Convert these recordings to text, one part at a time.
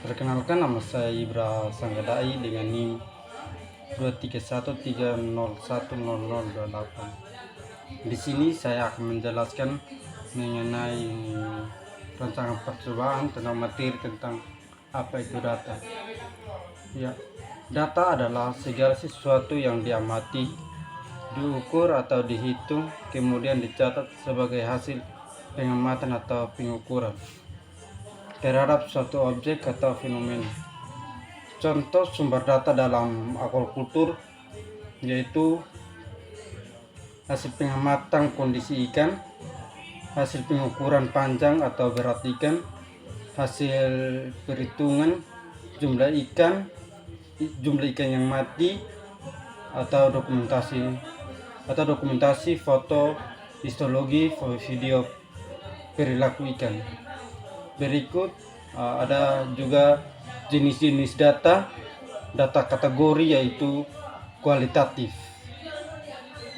Perkenalkan, nama saya Ibra Sanggadai dengan NIM 23130100028. Di sini saya akan menjelaskan mengenai rancangan percobaan tentang materi tentang apa itu data. Ya, data adalah segala sesuatu yang diamati, diukur atau dihitung, kemudian dicatat sebagai hasil pengamatan atau pengukuran terhadap suatu objek atau fenomena. Contoh sumber data dalam aquaculture yaitu hasil pengamatan kondisi ikan, hasil pengukuran panjang atau berat ikan, hasil perhitungan jumlah ikan yang mati, atau dokumentasi foto, histologi, video perilaku ikan. Berikut ada juga jenis-jenis data kategori, yaitu kualitatif.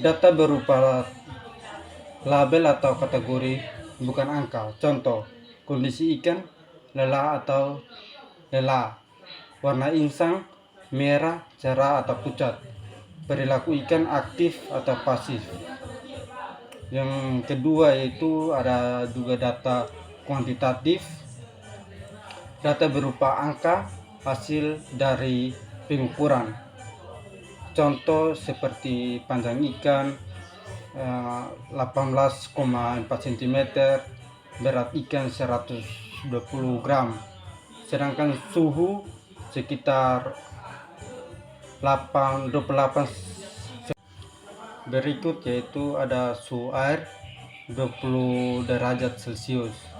Data berupa label atau kategori, bukan angka. Contoh, kondisi ikan, lelah atau lelah, warna insang, merah, cerah atau pucat, perilaku ikan, aktif atau pasif. Yang kedua yaitu ada juga data kuantitatif, data berupa angka hasil dari pengukuran. Contoh seperti panjang ikan 18,4 cm, berat ikan 120 gram, sedangkan suhu sekitar 28. Berikut yaitu ada suhu air 20 derajat Celcius.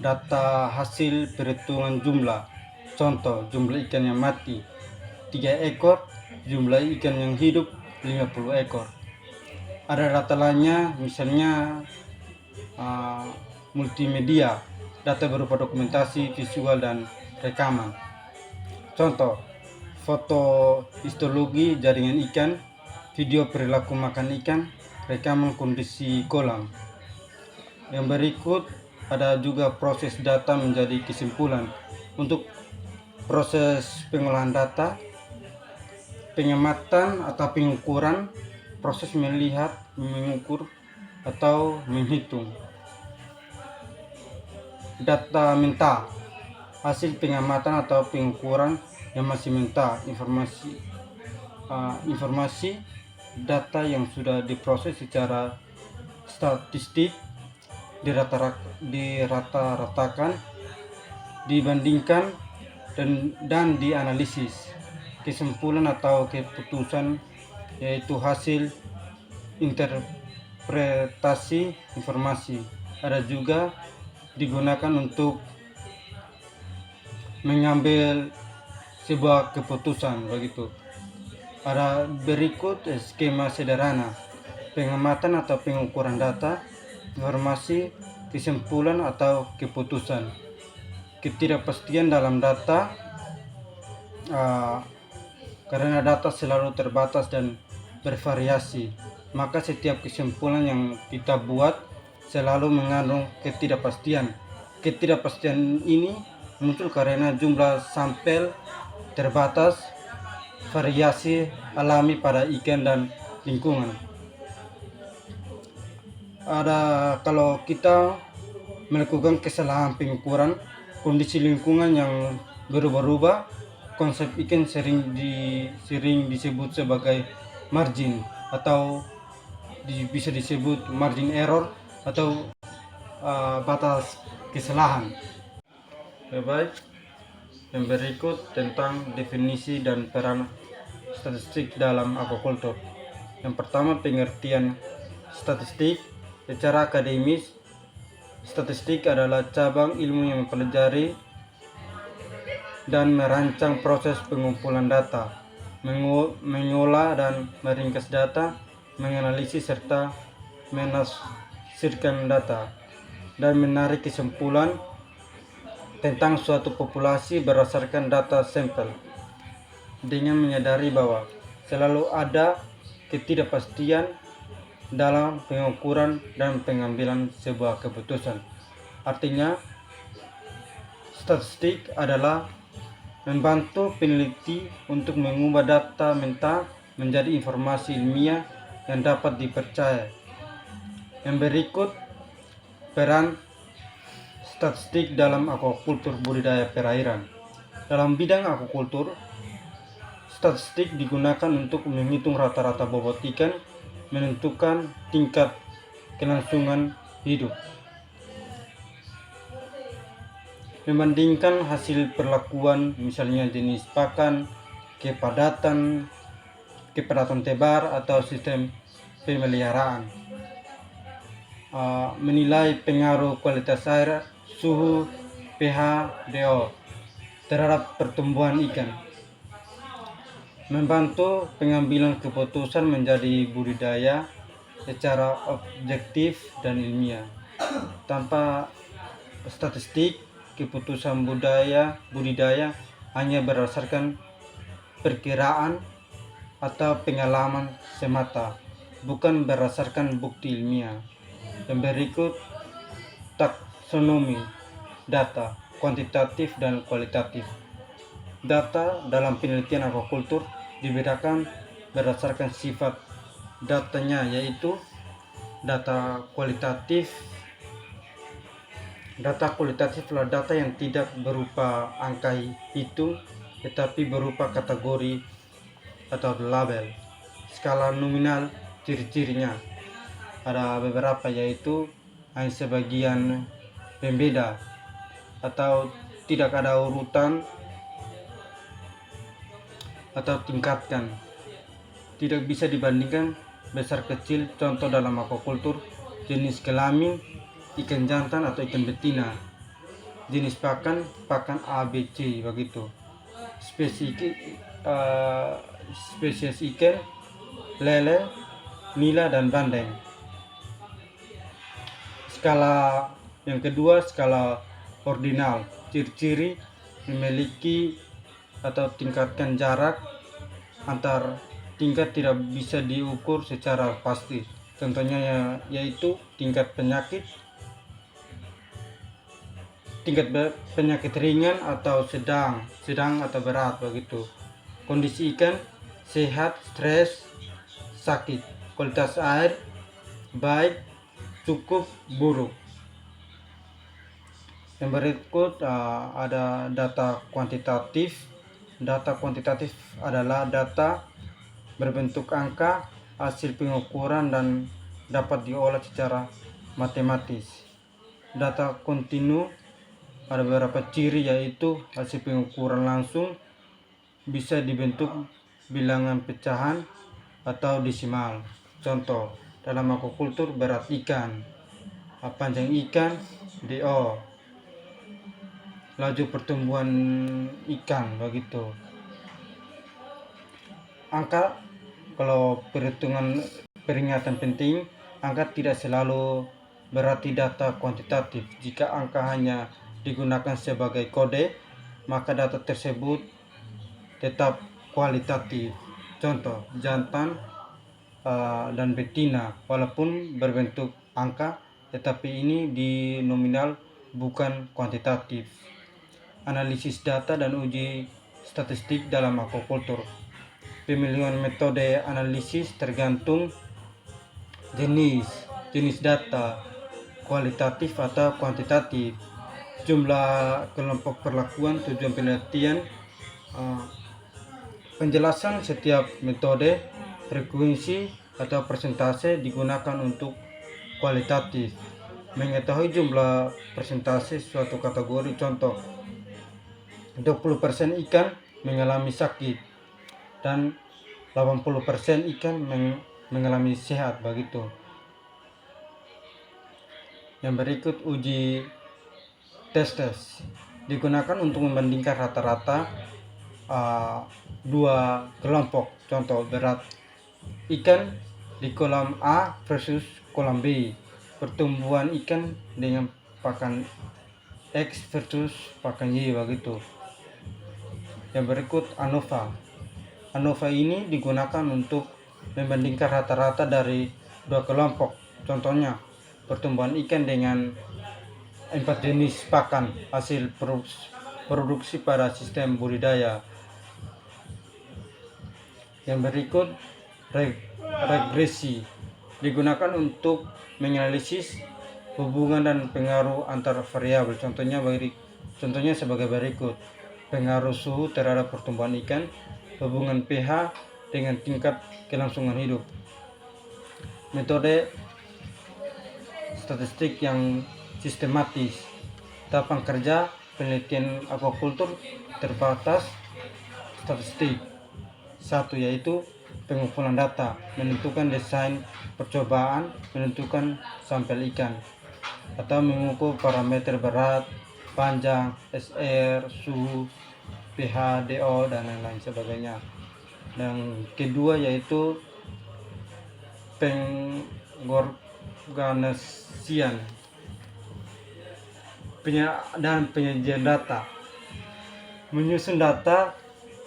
Data hasil perhitungan jumlah. Contoh, jumlah ikan yang mati 3 ekor, jumlah ikan yang hidup 50 ekor. Ada data lainnya, misalnya multimedia, data berupa dokumentasi, visual, dan rekaman. Contoh, foto histologi jaringan ikan, video perilaku makan ikan, rekaman kondisi kolam. Yang berikut ada juga proses data menjadi kesimpulan. Untuk proses pengolahan data, pengamatan atau pengukuran, proses melihat, mengukur, atau menghitung. Data mentah, hasil pengamatan atau pengukuran yang masih mentah, informasi data yang sudah diproses secara statistik, dirata-ratakan, dibandingkan, dan dianalisis. Kesimpulan atau keputusan yaitu hasil interpretasi informasi. Ada juga digunakan untuk mengambil sebuah keputusan, begitu. Ada berikut skema sederhana: pengamatan atau pengukuran data, informasi, kesimpulan atau keputusan. Ketidakpastian dalam data, karena data selalu terbatas dan bervariasi, maka setiap kesimpulan yang kita buat selalu mengandung ketidakpastian. Ketidakpastian ini muncul karena jumlah sampel terbatas, variasi alami pada ikan dan lingkungan. Kalau kita melakukan kesalahan pengukuran, kondisi lingkungan yang berubah-ubah, konsep ikan sering disebut sebagai margin, atau bisa disebut margin error, atau batas kesalahan. Baik, yang berikut tentang definisi dan peran statistik dalam aquaculture. Yang pertama, pengertian statistik. Secara akademis, statistik adalah cabang ilmu yang mempelajari dan merancang proses pengumpulan data, mengolah dan meringkas data, menganalisis serta menafsirkan data, dan menarik kesimpulan tentang suatu populasi berdasarkan data sampel, dengan menyadari bahwa selalu ada ketidakpastian dalam pengukuran dan pengambilan sebuah keputusan. Artinya, statistik adalah membantu peneliti untuk mengubah data mentah menjadi informasi ilmiah yang dapat dipercaya. Yang berikut peran statistik dalam akuakultur budidaya perairan. Dalam bidang akuakultur, statistik digunakan untuk menghitung rata-rata bobot ikan, menentukan tingkat kelangsungan hidup, membandingkan hasil perlakuan, misalnya jenis pakan, kepadatan tebar atau sistem pemeliharaan, menilai pengaruh kualitas air, suhu, pH, DO terhadap pertumbuhan ikan, membantu pengambilan keputusan menjadi budidaya secara objektif dan ilmiah. Tanpa statistik, keputusan budidaya hanya berdasarkan perkiraan atau pengalaman semata, bukan berdasarkan bukti ilmiah. Yang berikut taksonomi data, kuantitatif dan kualitatif. Data dalam penelitian akuakultur dibedakan berdasarkan sifat datanya, yaitu data kualitatif. Data kualitatif adalah data yang tidak berupa angka hitung, tetapi berupa kategori atau label. Skala nominal, ciri-cirinya ada beberapa, yaitu hanya sebagian pembeda atau tidak ada urutan atau tingkatkan, tidak bisa dibandingkan besar kecil. Contoh dalam akuakultur: jenis kelamin, ikan jantan atau ikan betina; jenis pakan A, B, C begitu; spesies ikan, lele, nila dan bandeng. Skala yang kedua, skala ordinal, ciri-ciri: memiliki atau tingkatkan jarak antar tingkat, tidak bisa diukur secara pasti. Contohnya yaitu tingkat penyakit ringan atau sedang atau berat begitu. Kondisi ikan: sehat, stres, sakit; kualitas air: baik, cukup, buruk. Yang berikut ada data kuantitatif. Data kuantitatif adalah data berbentuk angka, hasil pengukuran dan dapat diolah secara matematis. Data kontinu ada beberapa ciri, yaitu hasil pengukuran langsung, bisa dibentuk bilangan pecahan atau desimal. Contoh dalam akuakultur: berat ikan, panjang ikan, DO, laju pertumbuhan ikan begitu. Angka, kalau peringatan penting, angka tidak selalu berarti data kuantitatif. Jika angka hanya digunakan sebagai kode, maka data tersebut tetap kualitatif. Contoh, jantan dan betina, walaupun berbentuk angka, tetapi ini di nominal, bukan kuantitatif. Analisis data dan uji statistik dalam akuakultur. Pemilihan metode analisis tergantung jenis data, kualitatif atau kuantitatif, jumlah kelompok perlakuan, tujuan penelitian, penjelasan setiap metode, frekuensi atau persentase digunakan untuk kualitatif. Mengetahui jumlah persentase suatu kategori. Contoh, 20% ikan mengalami sakit dan 80% ikan mengalami sehat begitu. Yang berikut uji tes digunakan untuk membandingkan rata-rata dua kelompok. Contoh, berat ikan di kolam A versus kolam B, pertumbuhan ikan dengan pakan X versus pakan Y begitu. Yang berikut ANOVA ini digunakan untuk membandingkan rata-rata dari dua kelompok. Contohnya, pertumbuhan ikan dengan 4 jenis pakan, hasil produksi pada sistem budidaya. Yang berikut, regresi digunakan untuk menganalisis hubungan dan pengaruh antar variabel. Contohnya sebagai berikut: pengaruh suhu terhadap pertumbuhan ikan, hubungan pH dengan tingkat kelangsungan hidup. Metode statistik yang sistematis. Tahapan kerja penelitian aquaculture terbatas statistik. 1. Yaitu pengumpulan data, menentukan desain percobaan, menentukan sampel ikan, atau mengukur parameter berat, panjang, SR, suhu, pH, DO, dan lain-lain sebagainya. Dan kedua yaitu pengorganisasian dan penyajian data, menyusun data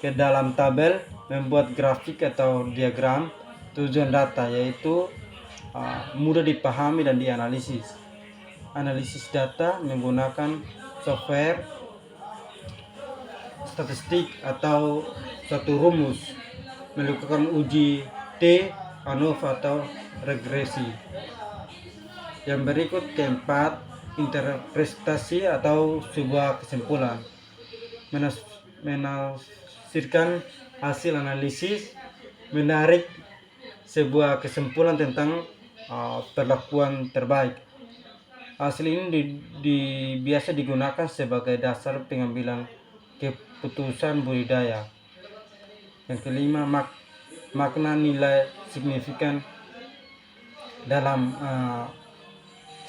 ke dalam tabel, membuat grafik atau diagram. Tujuan data yaitu mudah dipahami dan dianalisis. Analisis data menggunakan software statistik atau suatu rumus, melakukan uji T, ANOVA atau regresi. Yang berikut keempat, interpretasi atau sebuah kesimpulan, menafsirkan hasil analisis, menarik sebuah kesimpulan tentang perlakuan terbaik. Hasil ini biasa digunakan sebagai dasar pengambilan keputusan budidaya. Yang kelima, makna nilai signifikan dalam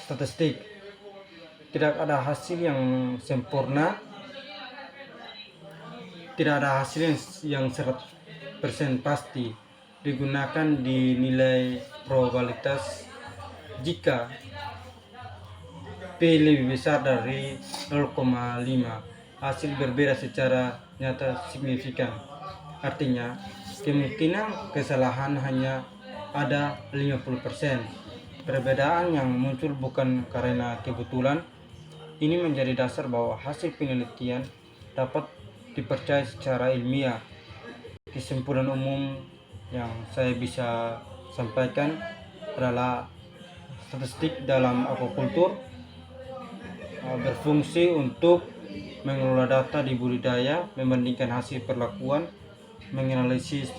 statistik. Tidak ada hasil yang sempurna, tidak ada hasil yang 100% pasti. Digunakan di nilai probabilitas jika P lebih besar dari 0,5. Hasil berbeda secara nyata signifikan. Artinya, kemungkinan kesalahan hanya ada 50%. Perbedaan yang muncul bukan karena kebetulan. Ini menjadi dasar bahwa hasil penelitian dapat dipercaya secara ilmiah. Kesimpulan umum yang saya bisa sampaikan adalah statistik dalam aquaculture berfungsi untuk mengelola data di budidaya, membandingkan hasil perlakuan, menganalisis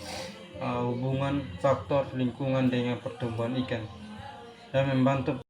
hubungan faktor lingkungan dengan pertumbuhan ikan, dan membantu